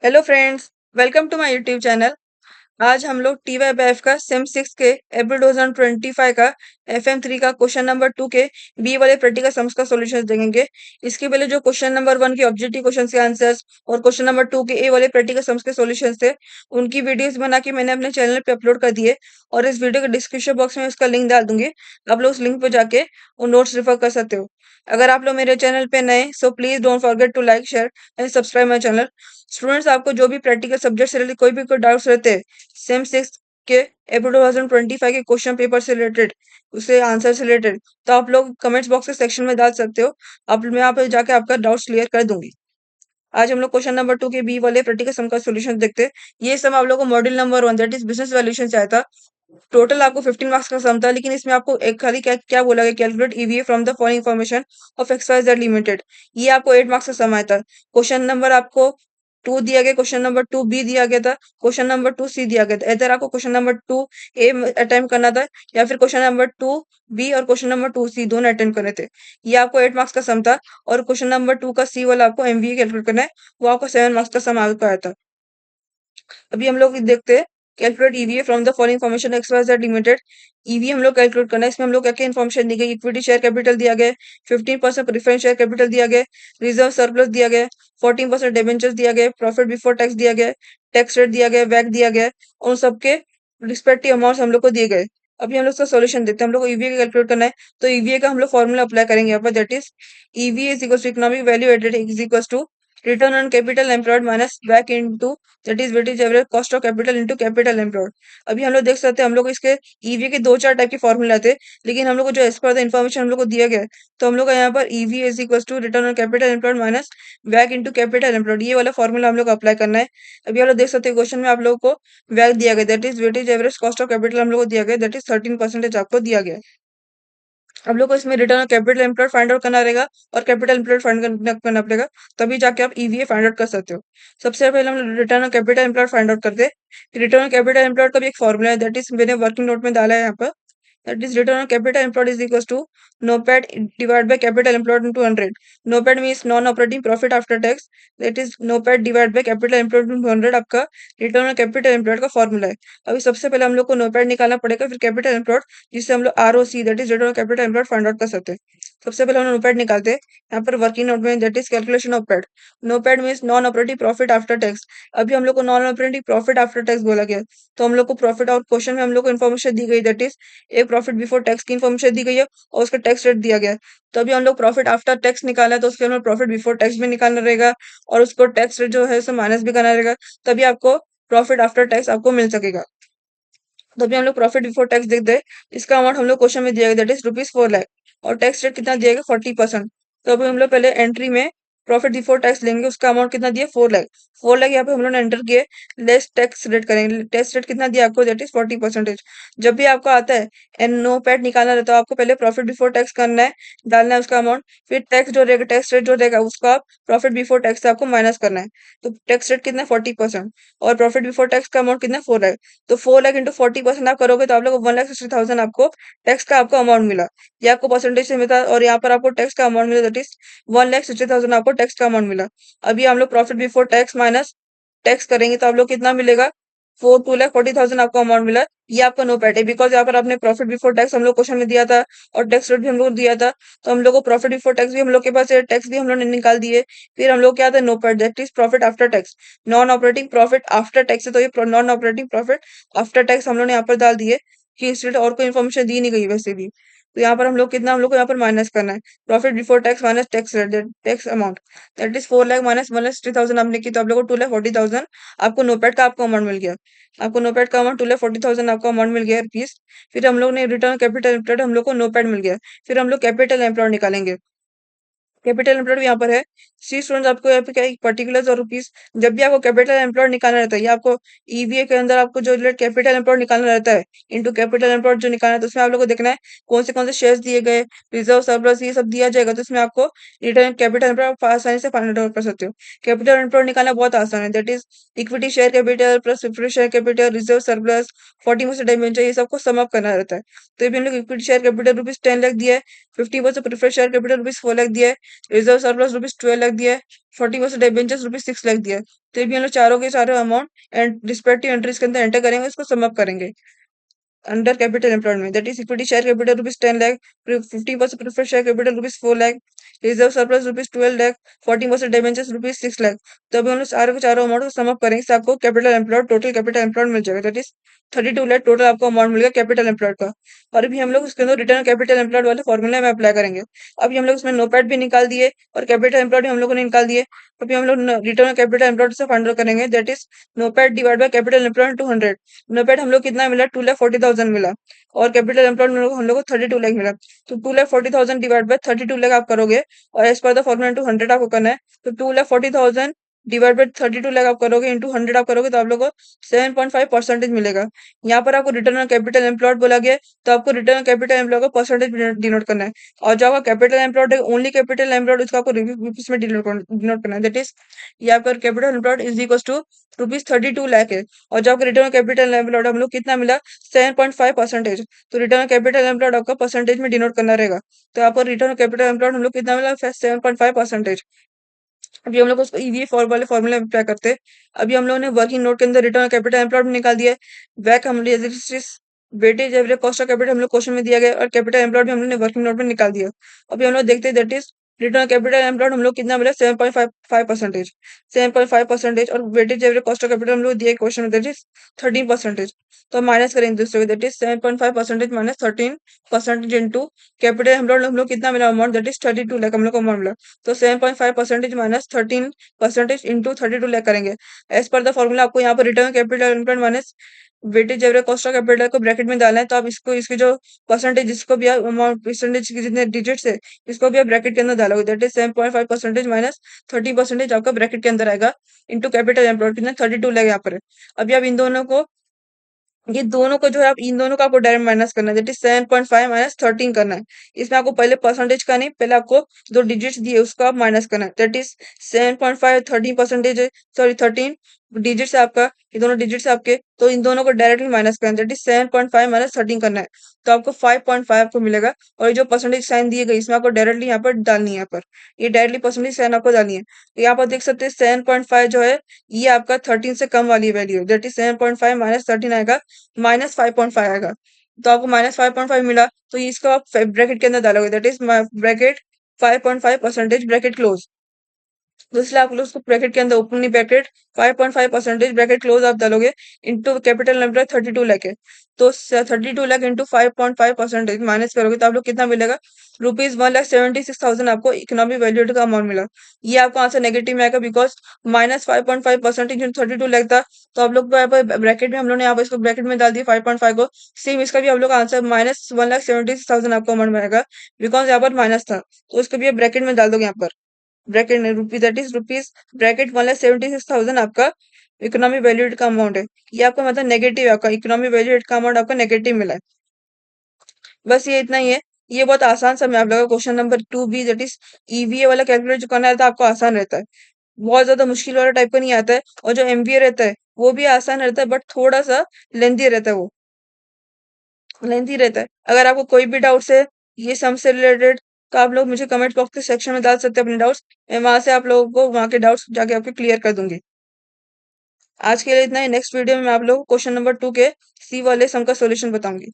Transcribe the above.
Hello friends, welcome to my YouTube channel. आज हम लोग TYBF का सेम 6 के अप्रैल 2025 का FM3 का क्वेश्चन नंबर 2 के बी वाले प्रैक्टिकल सम्स का सॉल्यूशन देखेंगे। इसके पहले जो क्वेश्चन नंबर 1 के ऑब्जेक्टिव क्वेश्चन के आंसर्स और क्वेश्चन नंबर 2 के ए वाले प्रैक्टिकल सम्स के सॉल्यूशन थे, उनकी वीडियोस बना के मैंने अपने चैनल पे अपलोड कर दिए और इस वीडियो के डिस्क्रिप्शन बॉक्स में उसका लिंक डाल दूंगी। आप लोग उस लिंक पे जाके वो नोट्स रेफर कर सकते हो। अगर आप लोग मेरे चैनल पे नए, so please don't forget to like, share and subscribe my channel. Students, आपको जो भी प्रैक्टिकल सब्जेक्ट से रिलेटेड कोई डाउट्स रहते हैं सेम 6 के अप्रैल 2025 के क्वेश्चन पेपर से रिलेटेड, उससे आंसर से रिलेटेड, तो आप लोग कमेंट्स बॉक्स के सेक्शन में डाल सकते हो। आप मैं यहाँ पे जाके आपका डाउट्स क्लियर कर दूंगी। आज हम लोग क्वेश्चन नंबर 2 के बी वाले प्रैक्टिकल सम का सॉल्यूशन देखते हैं। ये सम आप लोग को module number 1 that is business valuation से आया था। टोटल आपको 15 मार्क्स का सम था, लेकिन इसमें आपको एक खाली क्या क्या बोला गया, calculate EVA from the following information of X Y Z limited. ये आपको 8 मार्क्स का सम आया था। क्वेश्चन नंबर आपको 2 दिया गया, क्वेश्चन नंबर 2 बी दिया गया था, क्वेश्चन नंबर 2 सी दिया गया था। इधर आपको क्वेश्चन नंबर 2 ए अटेम्प्ट करना था, या फिर क्वेश्चन नंबर 2 बी और क्वेश्चन नंबर 2 सी दोनों अटेम्प्ट करने थे। ये आपको 8 मार्क्स का सम था। और क्वेश्चन नंबर 2 का सी वाला आपको एमवीए कैलकुलेट करना है, वो आपको 7 मार्क्स का सम आया था। अभी हम लोग देखते हैं, calculate EVA from the following information X Y Z limited. EVA हम लोग कैलकुलेट करना है। इसमें हम लोग क्या क्या इन्फॉर्मेशन दी गई, इक्विटी शेयर कैपिटल दिया गया, 15% प्रेफरेंस शेयर कैपिटल दिया गया, रिजर्व सरप्लस दिया गया, 14% डिबेंचर्स दिया गया, प्रॉफिट बिफोर टैक्स दिया गया, टैक्स रेट दिया गया, वैट दिया गया। उन सबके रिस्पेक्टिव अमाउंट्स हम लोग को दिए गए। अभी हम लोग इसका सॉल्यूशन देते हैं। हम लोग को ईवीए का कैलकुलेट करना है, तो ईवीए का हम लोग फॉर्मूला अप्लाई करेंगे यहाँ पर, that is EVA is equal to economic value added is equal to return on capital employed minus बैक into that is weightage average cost of capital into capital employed. अभी हम लोग देख सकते हैं, हम लोग इसके ईवी के दो चार टाइप के फॉर्मूला थे, लेकिन हम लोग को जो एज पर द इन्फॉर्मेशन हम लोग को दिया गया है, तो हम लोग का यहाँ पर EV is equal to return on capital employed minus बैक इनटू कैपिटल एम्प्लॉयड, ये वाला फॉर्मूला हम लोग को अप्लाई करना है। अभी हम लोग देख सकते हैं क्वेश्चन में आप लोग को बैक दिया गया, that is weightage average cost of capital हम लोग को दिया गया, दैट इज 13% आपको दिया गया है। आप लोग को इसमें return on capital employed find out करना रहेगा और कैपिटल एम्प्लॉयड फाइंड करना पड़ेगा, तभी जाके आप ईवीए फाइंड आउट कर सकते हो। सबसे पहले हम return on capital employed find out करते हैं। रिटर्न ऑन कैपिटल एम्प्लॉयड का भी एक फॉर्मूला है, दैट इज मैंने वर्किंग नोट में डाला है यहाँ पर। That is return on capital employed is equals to NOPAT divided by capital employed into 100. NOPAT means non-operating profit after tax. That is NOPAT divided by capital employed into 100 आपका return on capital employed का formula है। अभी सबसे पहले हम लोग को NOPAT निकालना पड़ेगा, फिर कैपिटल एम्प्लॉयड, जिससे हम लोग ROC that is return on capital employed find out कर सकते हैं। सबसे पहले हम लोग NOPAT निकालते हैं। यहाँ पर वर्किंग नोट में that is calculation of PAT. NOPAT means non operating profit after tax. अभी हम लोग को non operating profit after tax बोला गया, तो हम लोग को प्रॉफिट और क्वेश्चन में हम लोग को इन्फॉर्मेशन दी गई, दैट इज एक प्रॉफिट बिफोर टैक्स की इन्फॉर्मेशन दी गई है और उसका टैक्स रेट दिया गया है। तो अभी हम लोग प्रॉफिट आफ्टर टैक्स निकाला है, तो उसके हमें प्रॉफिट बिफोर टैक्स भी निकालना रहेगा और उसको टैक्स रेट जो है उसे माइनस भी करना रहेगा, तभी आपको प्रॉफिट आफ्टर टैक्स आपको मिल सकेगा। तो अभी हम लोग प्रॉफिट बिफोर टैक्स देखते हैं। इसका अमाउंट हम लोग क्वेश्चन में दिया गया, दैट इज ₹4 लाख, और टैक्स रेट कितना दिया गया, 40%। तो अभी हम लोग पहले एंट्री में प्रॉफिट बिफोर टैक्स लेंगे, उसका अमाउंट कितना दिया, 4 लाख। 4 लाख यहाँ पे हम लोग ने एंटर किए, लेस टैक्स रेट करेंगे। टैक्स रेट कितना दिया आपको, दैट इज 40%। जब भी आपको आता है एंड नो पैट निकालना रहता है, आपको पहले प्रॉफिट बिफोर टैक्स करना है, डालना है उसका अमाउंट, फिर टैक्स जो रहेगा, टैक्स रेट जो रहेगा उसको आप प्रॉफिट बिफोर टैक्स से आपको माइनस करना है। तो टैक्स रेट कितना, 40%, और प्रॉफिट बिफोर टैक्स का अमाउंट कितना, 4 लाख। तो 4 लाख इंटू 40% आप करोगे, तो आप लोग 1,60,000 आपको टैक्स का आपको अमाउंट मिला। ये आपको परसेंटेज से मिला, और यहाँ पर आपको टैक्स का अमाउंट मिला, दैट इज 1,60,000 आपको टैक्स का अमाउंट मिला। अभी हम लोग profit before tax minus tax करेंगे, तो आप लोग कितना मिलेगा, 2,40,000 आपको अमाउंट मिला। ये आपका नो पैट है, बिकॉज यहाँ पर आपने प्रॉफिट बिफोर टैक्स हम लोग क्वेश्चन में दिया था और टैक्स रेट भी हम लोग दिया था, तो हम लोग को प्रॉफिट बिफोर टैक्स भी हम लोग के पास है, टैक्स भी हम लोग ने निकाल दिए। फिर हम लोग क्या था, NOPAT, that is profit after tax. Non operating profit after tax है, तो ये non operating profit after tax हम लोग ने यहाँ पर डाल दिए, कि इसलिए और कोई इन्फॉर्मेशन दी नहीं गई वैसे भी। तो यहाँ पर हम लोग कितना, हम लोग को यहाँ पर माइनस करना है, profit before tax minus tax rate, tax amount, that is 4 lakh minus 1,60,000 आपने की, तो आप लोग को 2,40,000 आपको नोपेड का आपको अमाउंट मिल गया। आपको नोपेड का अमाउंट 2,40,000 आपको अमाउंट मिल गया रुपीज। फिर हम लोग ने रिटर्न कैपिटल एम्प्लॉयड हम लोग को नोपेड मिल गया। फिर हम लोग कैपिटल एम्प्लॉयड निकालेंगे। कैपिटल एम्प्लॉयड यहाँ पर है। सी स्टूडेंट्स, आपको यहाँ पे क्या पर्टिकुलर और रुपीज, जब भी आपको कैपिटल एम्प्लॉयड निकालना रहता है, या आपको ईवीए के अंदर आपको जो कैपिटल एम्प्लॉयड निकालना रहता है, इनटू कैपिटल एम्प्लॉयड जो निकालना है, तो उसमें आप लोग को देखना है कौन से शेयर्स दिए गए, रिजर्व सरप्लस ये सब दिया जाएगा, तो इसमें आपको रिटर्न कैपिटल एम्प्लॉयड आसानी से फाइंड आउट कर सकते हो। कैपिटल एम्प्लॉयड निकालना बहुत आसान है, that is equity share capital plus preference share capital, reserve surplus, 40% debenture, ये सबको सम अप करना रहता है। तो ये भी हम लोग इक्विटी शेयर कैपिटल ₹10 लाख दिया है, 50% प्रेफरेंस शेयर कैपिटल ₹4 लाख दिया है, रिजर्व सरप्लस ₹12 लाख दिया है, 40% डिबेंचर्स ₹6 लाख दिया है। तो ये भी हम लोग चारों के चारों अमाउंट एंड रिस्पेक्टिव एंट्रीज के अंदर एंटर करेंगे, उसको सम अप करेंगे अंडर कैपिटल एम्प्लॉयड में, that is equity share capital ₹10 lakh, 50% preferred share capital ₹4 lakh, reserve surplus ₹12 lakh, 40% debentures ₹6 lakh. तो अभी हम लोग सारे के चारों अमाउंट को सम अप करेंगे, इससे आपको capital employed total capital employed मिल जाएगा, दैट इज 32 लाख टोटल आपको अमाउंट मिलेगा कैपिटल एम्प्लॉयड का। और अभी हम लोग उसके अंदर रिटर्न कैपिटल एम्प्लॉयड वाले फॉर्मूला में अप्लाई करेंगे। अभी हम लोग उसमें नोपैड भी निकाल दिए और कैपिटल एम्प्लॉयड भी हम लोगों ने निकाल दिए। अभी हम लोग रिटर्न कैपिटल एम्प्लॉयड से फाइंड आउट करेंगे, that is NOPAT divide by capital employed 200। NOPAT हम लोग कितना मिला, 2,40,000 मिला और कैपिटल एम्प्लॉयड हम लोग को 32 लाख मिला। तो 2,40,000 डिवाइड बाय 32 लाख आप करोगे और as per the formula into 100 आपको करना है। तो 2,40,000 डिवाइड बाय 32 लाख आप करोगे, इंटू 100 आप करोगे, तो आप लोग को 7.5% मिलेगा। यहाँ पर आपको रिटर्न ऑन कैपिटल एम्प्लॉयड बोला गया है, तो आपको रिटर्न ऑन कैपिटल एम्प्लॉयड को परसेंटेज डिनोट करना है। और जो आपका कैपिटल एम्प्लॉयड है, ओनली कैपिटल एम्प्लॉयड, उसका आपको रुपीस में डिनोट करना है, दैट इज यहाँ पर capital employed is equal to ₹32 lakh है। और जो आपका रिटर्न ऑन कैपिटल एम्प्लॉयड हम लोग कितना मिला, 7.5%। तो रिटर्न ऑन कैपिटल एम्प्लॉयड आपका परसेंटेज में डिनोट करना रहेगा। तो यहाँ पर रिटर्न ऑन कैपिटल एम्प्लॉयड हम लोग कितना मिला, 7.5%। अभी हम लोग उसको ईवी फॉर वाले फॉर्मूला में अप्लाई करते हैं। अभी हम लोगों ने वर्किंग नोट के अंदर रिटर्न ऑन कैपिटल एम्प्लॉयड निकाल दिया है। बैक हम weightage average cost of capital हम लोग क्वेश्चन में दिया गया है और कैपिटल एम्प्लॉयड भी हम लोग ने वर्किंग नोट में निकाल दिया। अभी हम लोग देखते हैं, that is return on capital employed हम लोग कितना मिला, 7.5%। 7.5% और weightage average cost of capital हम लोग दिए क्वेश्चन में, दैट इज 13%। तो माइनस करेंगे दूसरे को, that is 7.5% minus 13% into capital हम लोग कितना मिला अमाउंट, दैट इज 32 लाख हम लोग को अमाउंट मिला। तो 7.5% माइनस 13% इंटू 32 लाख करेंगे। एज पर द फॉर्मूला आपको यहाँ पर return capital employed minus weightage average cost of capital को ब्रैकेट में डालना है। तो आप इसको इसके जो परसेंटेज जिसको भी आप अमाउंट परसेंटेज के जितने डिजिट्स है, इसको भी आप ब्रैकेट के अंदर डालोगे, दैट इज 7.5% माइनस 30% आपका ब्रैकेट के अंदर आएगा इंटू कैपिटल एम्प्लॉयड कितना 32 लाख यहाँ पर है। अभी आप इन दोनों को, ये दोनों को जो है आप इन दोनों का आपको डायरेक्ट माइनस करना है, दैट इज 7.5 माइनस 13 करना है। इसमें आपको पहले परसेंटेज का नहीं, पहले आपको जो डिजिट्स दिए उसको आप माइनस करना है, दैट इज 7.5 13% है, सॉरी 13 डिजिट्स है आपका, ये दोनों डिजिट्स है आपके, तो इन दोनों को डायरेक्टली माइनस करना है, दैट इज 7.5 माइनस 13 करना है। तो आपको 5.5 आपको मिलेगा। और ये जो परसेंटेज साइन दिए गए इसमें आपको डायरेक्टली यहाँ पर डालनी है, यहाँ पर ये डायरेक्टली परसेंटेज साइन आपको डालनी है। तो यहाँ पर देख सकते हैं 7.5 जो है ये आपका 13 से कम वाली वैल्यू है, दैट इज 7.5 माइनस 13 आएगा, -5.5 आएगा। तो आपको -5.5 मिला, तो इसको आप ब्रैकेट के अंदर डालोगे, that is bracket 5.5% bracket close. तो इसलिए आप लोग उसको ब्रैकेट के अंदर ओपनिंग ब्रैकेट 5.5% ब्रैकेट क्लोज आप डालोगे इंटू कैपिटल नंबर 32 लाख है। तो 32 लाख इंटू 5.5% माइनस करोगे तो आप लोग कितना मिलेगा, ₹1,76,000 आपको इकोनॉमिक वैल्यू का अमाउंट मिला। ये आपका आंसर नेगेटिव में आएगा बिकॉज -5.5% इंटू 32 लाख था। तो आप लोग को यहाँ पर ब्रैकेट में हम लोग ने यहाँ पर इसको ब्रैकेट में डाल दिया 5.5 को। सेम इसका भी आप लोग का आंसर -1,76,000 आपको अमाउंट मिलेगा बिकॉज यहाँ पर माइनस था। तो उसको भी आप ब्रैकेट में डाल दोगे यहाँ पर ब्रैकेट में rupees, that is rupees bracket 1,76,000 आपका इकोनॉमिक वैल्यूड का अमाउंट है। ये आपका मतलब नेगेटिव है, आपका इकोनॉमिक वैल्यूड का अमाउंट आपका नेगेटिव मिला है। बस ये इतना ही है। ये बहुत आसान सा मैं आप लोगों का question number 2B that is EVA वाला कैलकुलेट जो करना रहता है आपको आसान रहता है, बहुत ज्यादा मुश्किल वाला टाइप का नहीं आता है। और जो एमबीए रहता है वो भी आसान रहता है बट थोड़ा सा लेंथी रहता है, वो लेंथी रहता है। अगर आपको कोई भी डाउट्स है ये सम से रिलेटेड, तो आप लोग मुझे कमेंट बॉक्स के सेक्शन में डाल सकते हैं अपने डाउट्स। मैं वहां से आप लोगों को वहां के डाउट्स जाके आपके क्लियर कर दूंगी। आज के लिए इतना ही। नेक्स्ट वीडियो में मैं आप लोगों को क्वेश्चन नंबर 2 के सी वाले सम का सॉल्यूशन बताऊंगी।